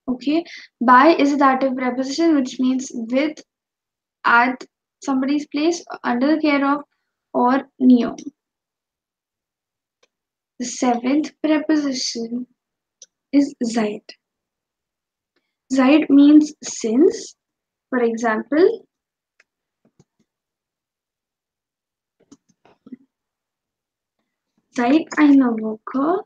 Okay, by is a dative preposition which means with, at somebody's place, under the care of, or near. The seventh preposition is seit. Seit means since. For example, seit einer Woche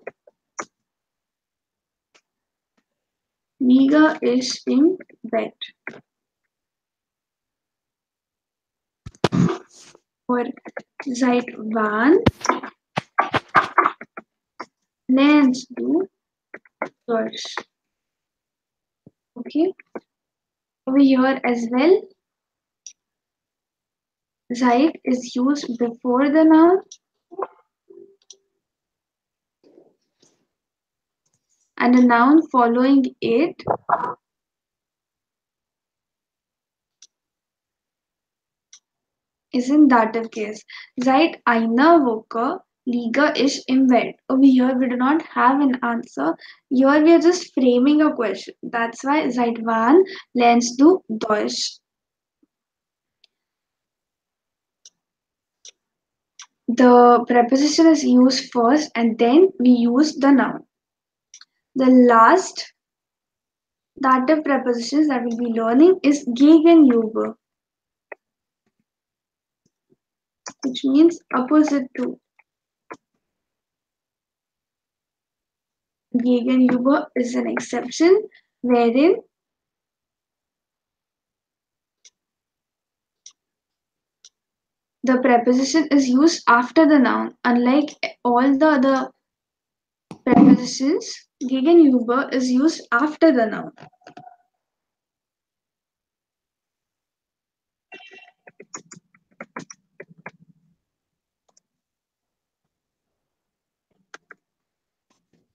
liege ich im Bett. Or seit wann lernst du Deutsch? Okay. Over here as well, seit is used before the noun and a noun following it is in dative case. Seit einer Woche liege ich im Bett. Over here we do not have an answer. Here we are just framing a question. That's why seit wann lernst du Deutsch? The preposition is used first and then we use the noun. The last dative prepositions that we'll be learning is gegenüber, which means opposite to. Gegenüber is an exception wherein the preposition is used after the noun. Unlike all the other prepositions, gegenüber is used after the noun.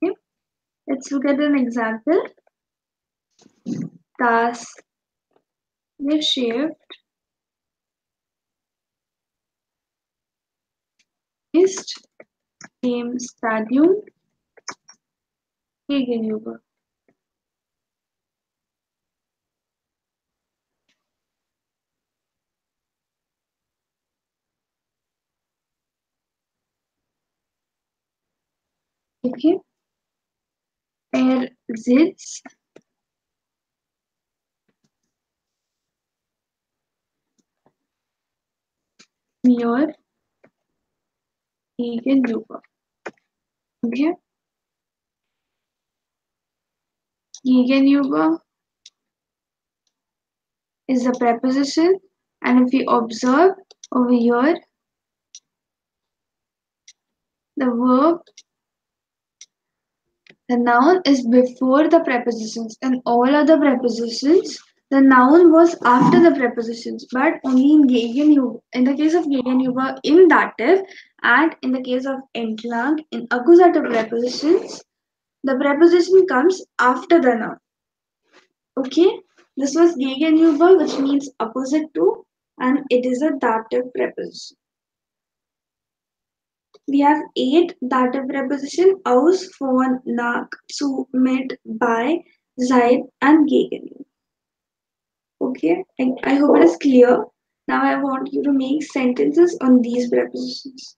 Okay. Let's look at an example. Das Geschäft ist dem Stadion gegenüber. Okay. Sitzt mir gegenüber. Okay. Gegenüber is a preposition, and if we observe over here, the verb, the noun is before the prepositions. In all other prepositions, the noun was after the prepositions, but only in gegenüber, in the case of gegenüber in dative, and in the case of entlang in accusative prepositions, the preposition comes after the noun. Okay, this was gegenüber, which means opposite to, and it is a dative preposition. We have 8 dative preposition: aus, von, nach, zu, mit, bei, seit, and gegen. Okay, I hope it is clear. Now I want you to make sentences on these prepositions.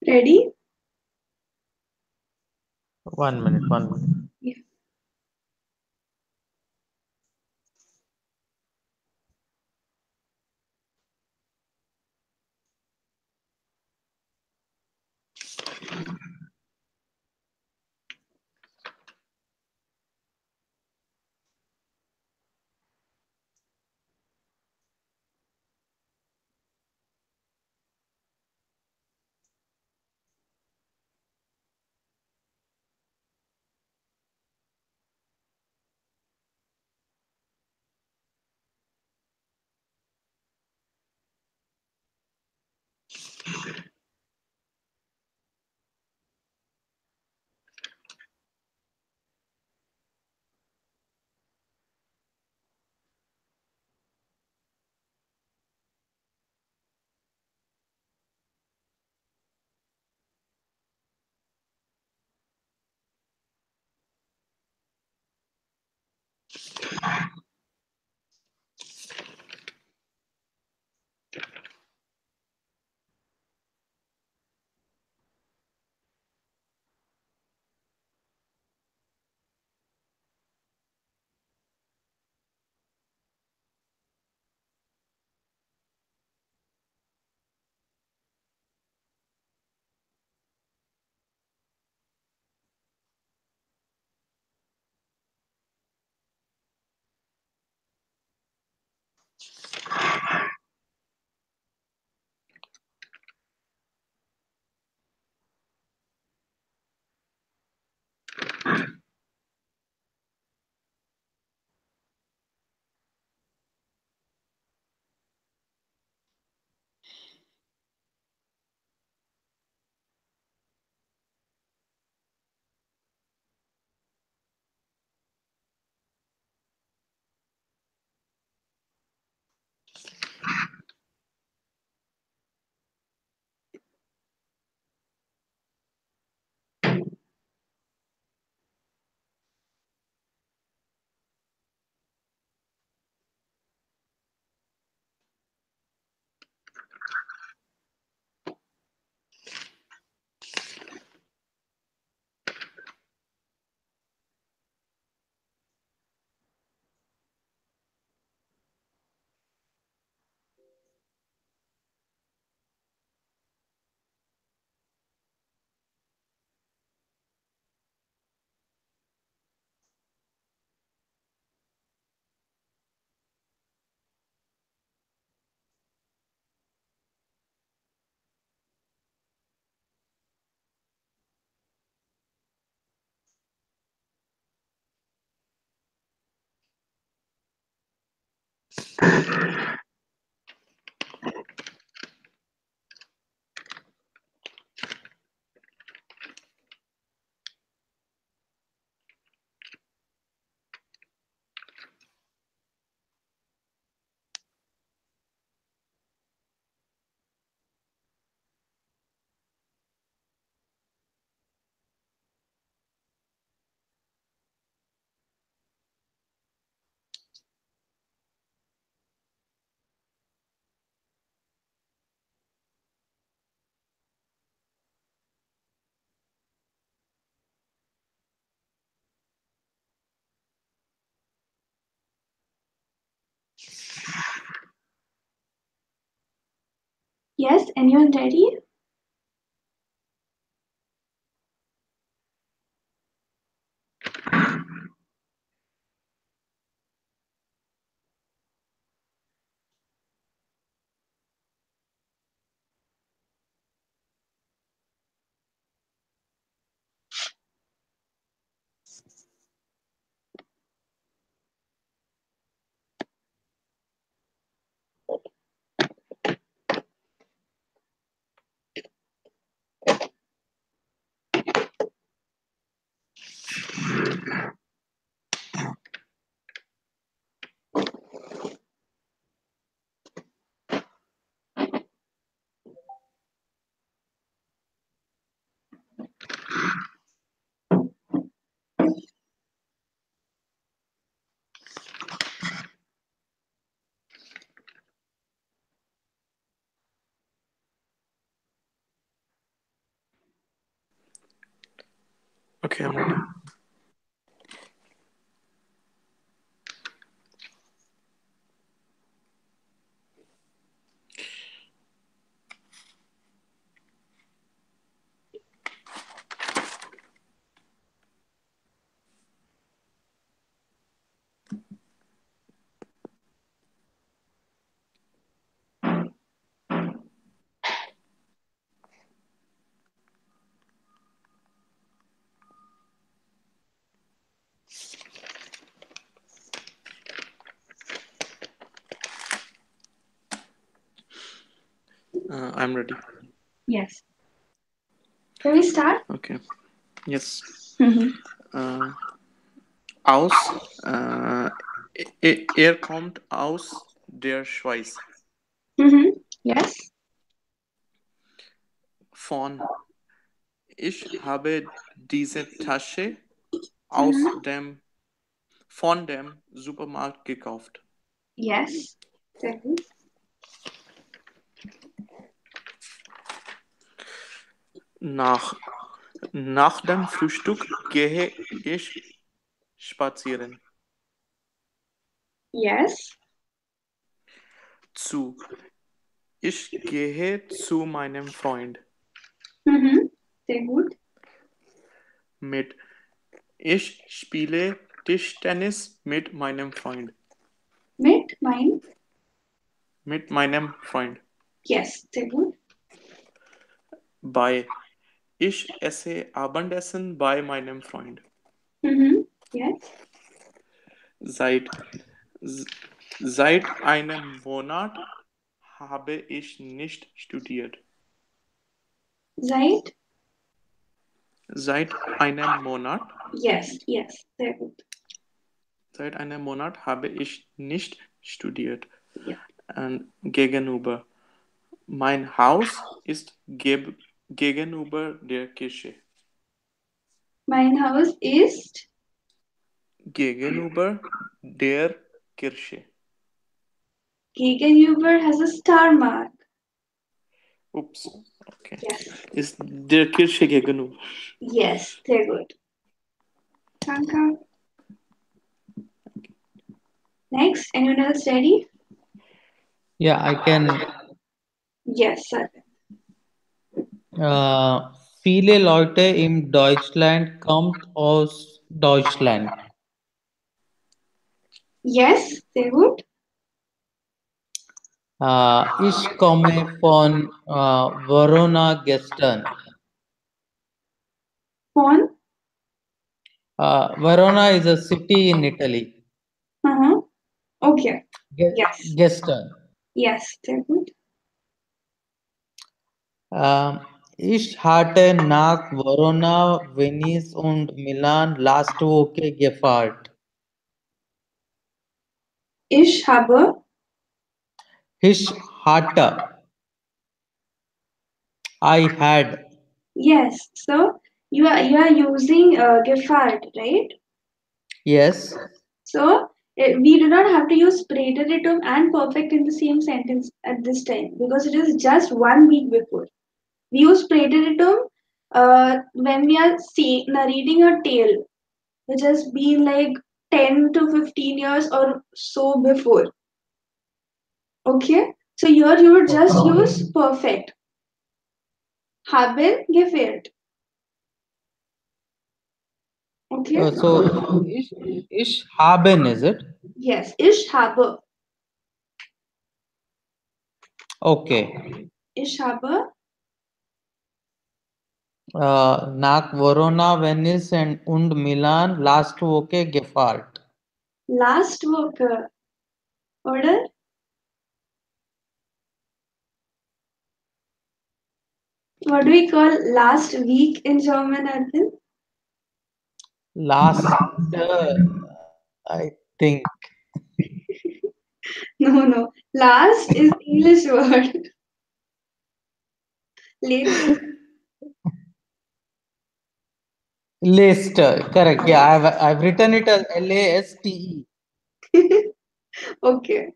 Ready? 1 minute, 1 minute. Yeah. Yes, anyone ready? Okay, I'm ready. I'm ready. Yes. Can we start? Okay. Yes. Mm-hmm. Äh, aus. Er kommt aus der Schweiz. Mm-hmm. Yes. Von. Ich habe diese Tasche aus Mm-hmm. dem von dem Supermarkt gekauft. Yes. Very good. Nach, nach dem Frühstück gehe ich spazieren. Yes. Zu. Ich gehe zu meinem Freund. Mm-hmm. Very good. Mit. Ich spiele Tischtennis mit meinem Freund. Mit mine. Mit meinem Freund. Yes. Very good. Bei. Ich esse Abendessen bei meinem Freund. Mm-hmm. Yes. Seit, seit einem Monat habe ich nicht studiert. Seit. Seit einem Monat, Yes. Yes. Very good. seit einem Monat habe ich nicht studiert. Yeah. Gegenüber. Mein Haus ist gegenüber der Kirche. Mein Haus ist Gegenüber der Kirche. gegenüber has a star mark. Ups. Okay. Yes. Ist der Kirche gegenüber. Yes. Very good. Danke. Next. Anyone else ready? Yeah, I can. Yes, sir. Viele Leute in Deutschland kommt aus Deutschland. Yes. Very good. Ich komme von Verona gestern. Phone. Verona is a city in Italy. Uh-huh. Okay. Yes. Gestern. Yes. Very good. Ich hatte nach Verona, Venice und Milan last Woche gefahren. Ich habe. Ich hatte, I had, Yes. So you are using Gefart, right? yes, So we do not have to use preteritum and perfect in the same sentence at this time because it is just 1 week before. We use preteritum when we are narrating a tale which has been like 10 to 15 years or so before. Okay? So here you would just okay. use perfect. Haben gefehlt. Okay? So, ich haben, is it? Yes. Ich habe. Okay. Ich habe Nach Verona, Venice und Milan last Woche gefahren. last work order. What do we call last week in German, Arvind? Last, I think, No, no. Last is English word. Later. Leicester, correct. Yeah, Yes. I've written it as Laste. Okay.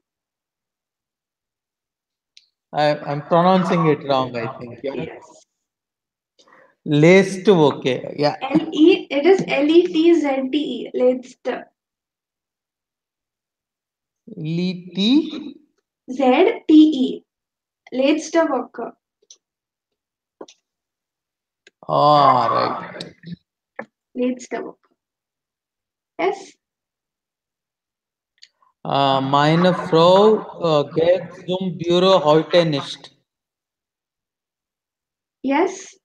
I'm pronouncing it wrong, I think. Yeah. Yes. Letzte, okay. Yeah. It is Letzte. Letzte. Liti. Zte. Letzte Woche. Ah, right. Letzte Woche. Yes. Meine Frau geht zum Büro heute nicht. Yes.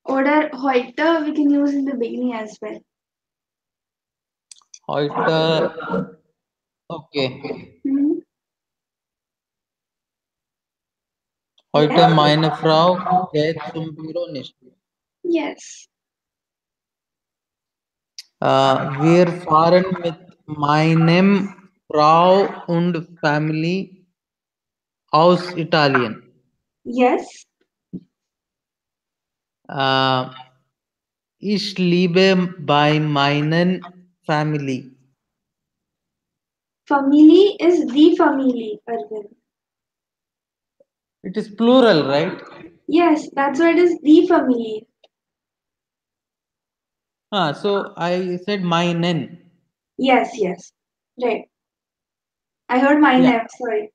Oder heute we can use in the beginning as well. Heute, okay. Hmm. Heute Yes. meine Frau geht zum Büro nicht. Yes. Wir fahren mit meinem Frau und Family aus Italien. Yes. Äh, ich lebe bei meinen Family. Family is the family, Arvind. It is plural, right? Yes, that's why it is the family. So I said meinen. Yes, yes. Right. I heard my Yeah, name, sorry.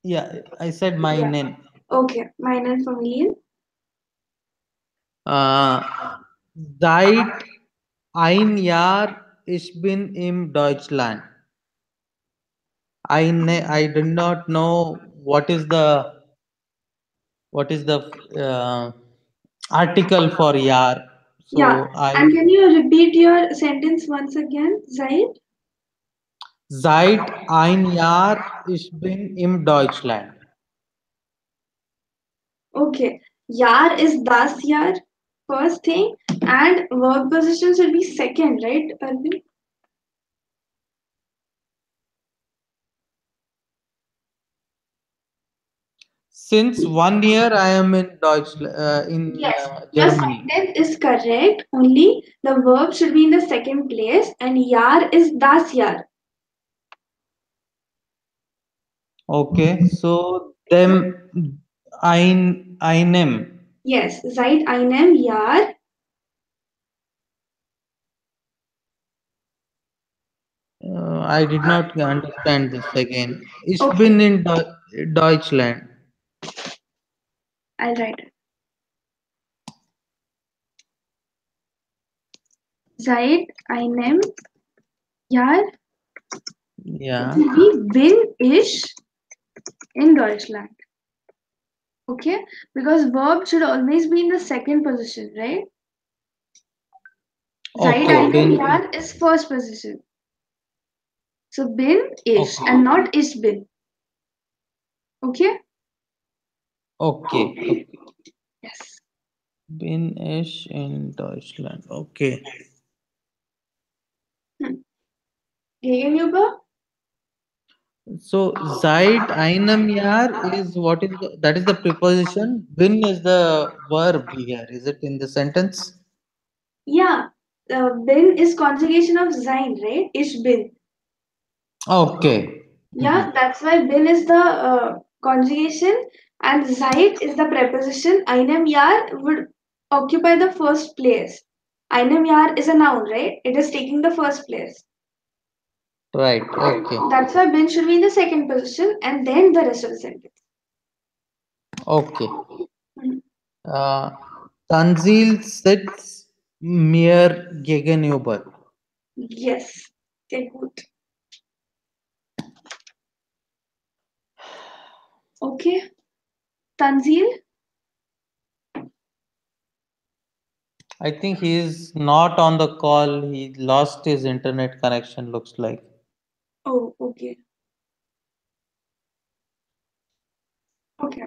yeah, I said Yeah. meinen. Okay, mine and Familien. Äh, seit ein Jahr ich bin in Deutschland. I do not know what is the article for Yar. Yeah. So I And can you repeat your sentence once again, Zaid? seit ein Jahr ich bin in Deutschland. Okay. Yar is das Jahr, first thing, and verb position should be second, right, Arvind? Since 1 year I am in Deutschland in Yes, your Germany. sentence is correct. Only the verb should be in the second place, and Yar is das Jahr. Okay, so them einem. Yes, seit einem Jahr. I did not understand this again. Ich Okay, bin in Deutschland. I'll write it. Seit einem Jahr. It Yeah. will be bin ich in Deutschland. Okay, because verb should always be in the second position, right? Seit Okay, einem bin Jahr is first position. So bin ich okay. and not ich bin. Okay? Okay, okay. Yes. Bin ich in Deutschland. Okay. Hmm. Gegenüber? So seit einem Jahr is what is that is the preposition. Bin is the verb here. Is it in the sentence? Yeah. Bin is conjugation of sein, right? Ich bin. Okay. Yeah, that's why bin is the conjugation and seit is the preposition. Einem Jahr would occupy the first place. Einem Jahr is a noun, right? It is taking the first place. Right. Okay. That's why bin should be in the second position and then the rest of the sentence. Okay. Mhm. Uh, Tanzil sits mir gegenüber. Yes, sehr gut. Okay, Tanzil? I think he is not on the call. He lost his internet connection, looks like. Oh, okay. Okay.